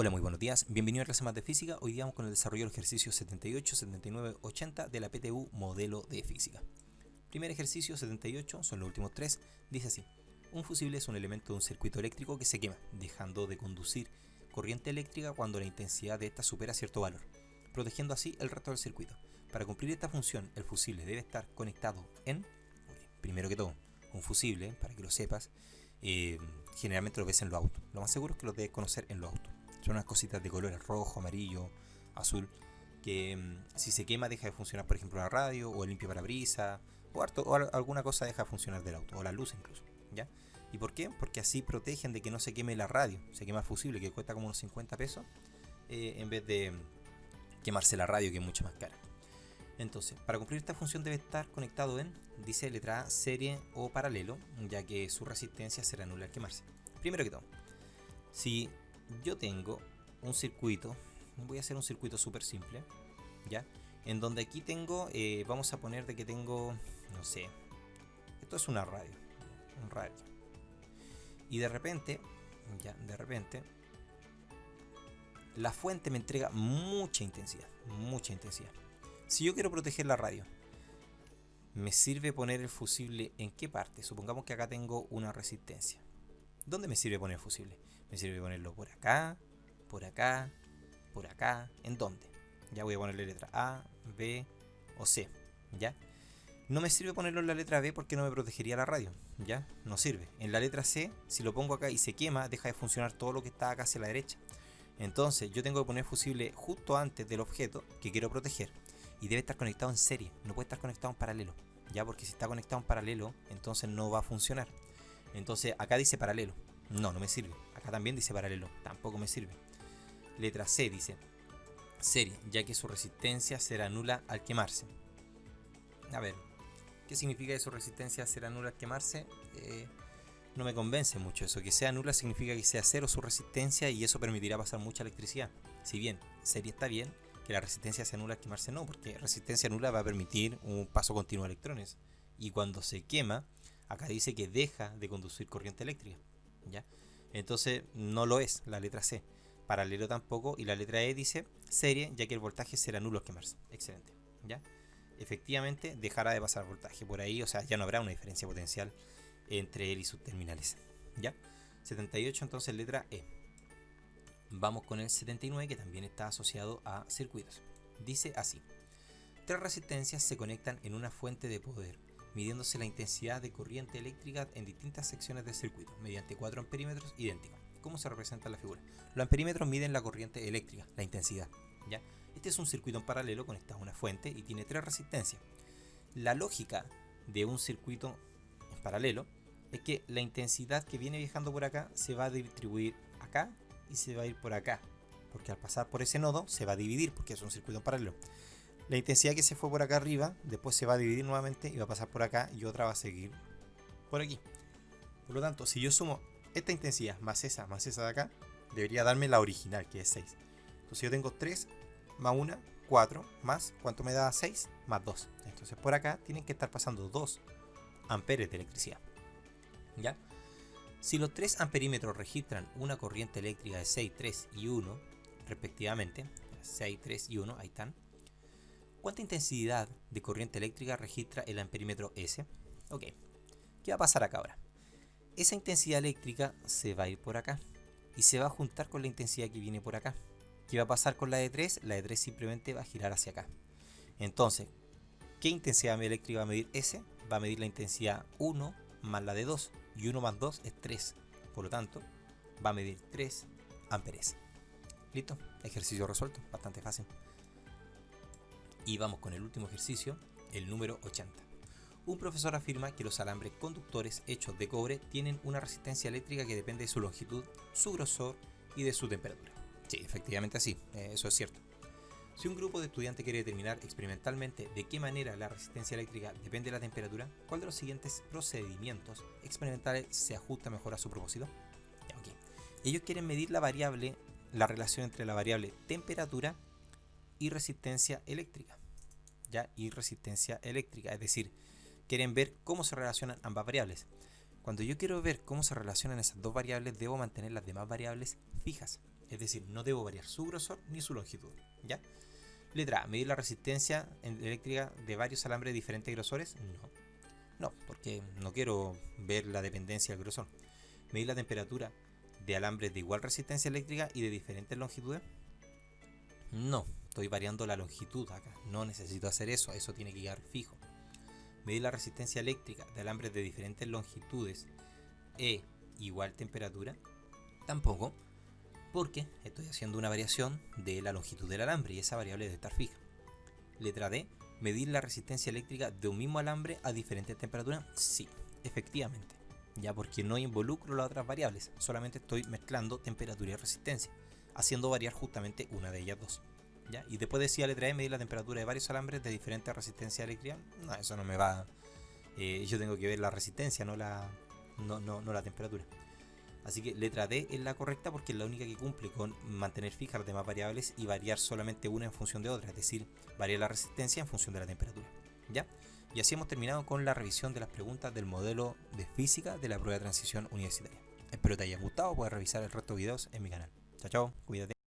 Hola, muy buenos días. Bienvenido a clase más de física. Hoy día vamos con el desarrollo del ejercicio 78, 79, 80 de la PTU modelo de física. Primer ejercicio 78, son los últimos tres. Dice así: un fusible es un elemento de un circuito eléctrico que se quema, dejando de conducir corriente eléctrica cuando la intensidad de esta supera cierto valor, protegiendo así el resto del circuito. Para cumplir esta función, el fusible debe estar conectado en, primero que todo, un fusible, para que lo sepas, generalmente lo ves en los autos. Lo más seguro es que lo debes conocer en los autos. Son unas cositas de colores rojo, amarillo, azul, que si se quema deja de funcionar, por ejemplo, la radio, o el limpio parabrisas, o alguna cosa deja de funcionar del auto, o la luz incluso, ¿ya? ¿Y por qué? Porque así protegen de que no se queme la radio, se quema el fusible, que cuesta como unos 50 pesos, en vez de quemarse la radio, que es mucho más cara. Entonces, para cumplir esta función debe estar conectado en, dice letra A, serie o paralelo, ya que su resistencia será nula al quemarse. Primero que todo, si yo tengo un circuito, voy a hacer un circuito súper simple, ¿ya? En donde aquí tengo, vamos a poner de que tengo, no sé, esto es una radio, un radio. Y de repente, la fuente me entrega mucha intensidad, mucha intensidad. Si yo quiero proteger la radio, ¿me sirve poner el fusible en qué parte? Supongamos que acá tengo una resistencia. ¿Dónde me sirve poner el fusible? Me sirve ponerlo por acá, por acá, por acá. ¿En dónde? Ya voy a ponerle letra A, B o C. ¿Ya? No me sirve ponerlo en la letra B porque no me protegería la radio. ¿Ya? No sirve. En la letra C, si lo pongo acá y se quema, deja de funcionar todo lo que está acá hacia la derecha. Entonces yo tengo que poner fusible justo antes del objeto que quiero proteger. Y debe estar conectado en serie, no puede estar conectado en paralelo. ¿Ya? Porque si está conectado en paralelo, entonces no va a funcionar. Entonces acá dice paralelo. No, no me sirve. Acá también dice paralelo. Tampoco me sirve. Letra C dice serie, ya que su resistencia será nula al quemarse. A ver, ¿qué significa que su resistencia será nula al quemarse? No me convence mucho eso. Que sea nula significa que sea cero su resistencia y eso permitirá pasar mucha electricidad. Si bien serie está bien, que la resistencia sea nula al quemarse no, porque resistencia nula va a permitir un paso continuo de electrones. Y cuando se quema, acá dice que deja de conducir corriente eléctrica. ¿Ya? Entonces no lo es la letra C. Paralelo tampoco. Y la letra E dice serie, ya que el voltaje será nulo al quemarse. Excelente. ¿Ya? Efectivamente dejará de pasar voltaje por ahí, o sea, ya no habrá una diferencia potencial entre él y sus terminales. ¿Ya? 78 entonces letra E. Vamos con el 79, que también está asociado a circuitos. Dice así: tres resistencias se conectan en una fuente de poder, midiéndose la intensidad de corriente eléctrica en distintas secciones del circuito, mediante 4 amperímetros idénticos. ¿Cómo se representa en la figura? Los amperímetros miden la corriente eléctrica, la intensidad. ¿Ya? Este es un circuito en paralelo conectado a una fuente y tiene tres resistencias. La lógica de un circuito en paralelo es que la intensidad que viene viajando por acá se va a distribuir acá y se va a ir por acá, porque al pasar por ese nodo se va a dividir, porque es un circuito en paralelo. La intensidad que se fue por acá arriba, después se va a dividir nuevamente y va a pasar por acá y otra va a seguir por aquí. Por lo tanto, si yo sumo esta intensidad más esa de acá, debería darme la original, que es 6. Entonces yo tengo 3 más 1, 4, más, ¿cuánto me da 6? Más 2. Entonces por acá tienen que estar pasando 2 amperes de electricidad. ¿Ya? Si los 3 amperímetros registran una corriente eléctrica de 6, 3 y 1, respectivamente, 6, 3 y 1, ahí están, ¿cuánta intensidad de corriente eléctrica registra el amperímetro S? Ok, ¿qué va a pasar acá ahora? Esa intensidad eléctrica se va a ir por acá y se va a juntar con la intensidad que viene por acá. ¿Qué va a pasar con la de 3? La de 3 simplemente va a girar hacia acá. Entonces, ¿qué intensidad eléctrica va a medir S? Va a medir la intensidad 1 más la de 2. Y 1 más 2 es 3. Por lo tanto, va a medir 3 amperes. ¿Listo? Ejercicio resuelto. Bastante fácil. Y vamos con el último ejercicio, el número 80. Un profesor afirma que los alambres conductores hechos de cobre tienen una resistencia eléctrica que depende de su longitud, su grosor y de su temperatura. Sí, efectivamente así, eso es cierto. Si un grupo de estudiantes quiere determinar experimentalmente de qué manera la resistencia eléctrica depende de la temperatura, ¿cuál de los siguientes procedimientos experimentales se ajusta mejor a su propósito? Okay. Ellos quieren medir la relación entre la variable temperatura y resistencia eléctrica. ¿Ya? Y resistencia eléctrica, es decir, quieren ver cómo se relacionan ambas variables. Cuando yo quiero ver cómo se relacionan esas dos variables, debo mantener las demás variables fijas. Es decir, no debo variar su grosor ni su longitud, ¿ya? Letra A, medir la resistencia eléctrica de varios alambres de diferentes grosores. No, porque no quiero ver la dependencia del grosor. Medir la temperatura de alambres de igual resistencia eléctrica y de diferentes longitudes. No, estoy variando la longitud acá, no necesito hacer eso, eso tiene que quedar fijo. Medir la resistencia eléctrica de alambres de diferentes longitudes e igual temperatura. Tampoco, porque estoy haciendo una variación de la longitud del alambre y esa variable debe estar fija. Letra D, medir la resistencia eléctrica de un mismo alambre a diferentes temperaturas. Sí, efectivamente, ya porque no involucro las otras variables, solamente estoy mezclando temperatura y resistencia, haciendo variar justamente una de ellas dos. ¿Ya? Y después decía letra E, medir la temperatura de varios alambres de diferentes resistencia eléctrica. No, eso no me va. Yo tengo que ver la resistencia, no la temperatura. Así que letra D es la correcta porque es la única que cumple con mantener fijas las demás variables y variar solamente una en función de otra, es decir, variar la resistencia en función de la temperatura. ¿Ya? Y así hemos terminado con la revisión de las preguntas del modelo de física de la prueba de transición universitaria. Espero te haya gustado, puedes revisar el resto de videos en mi canal. Chao, chao, cuídate.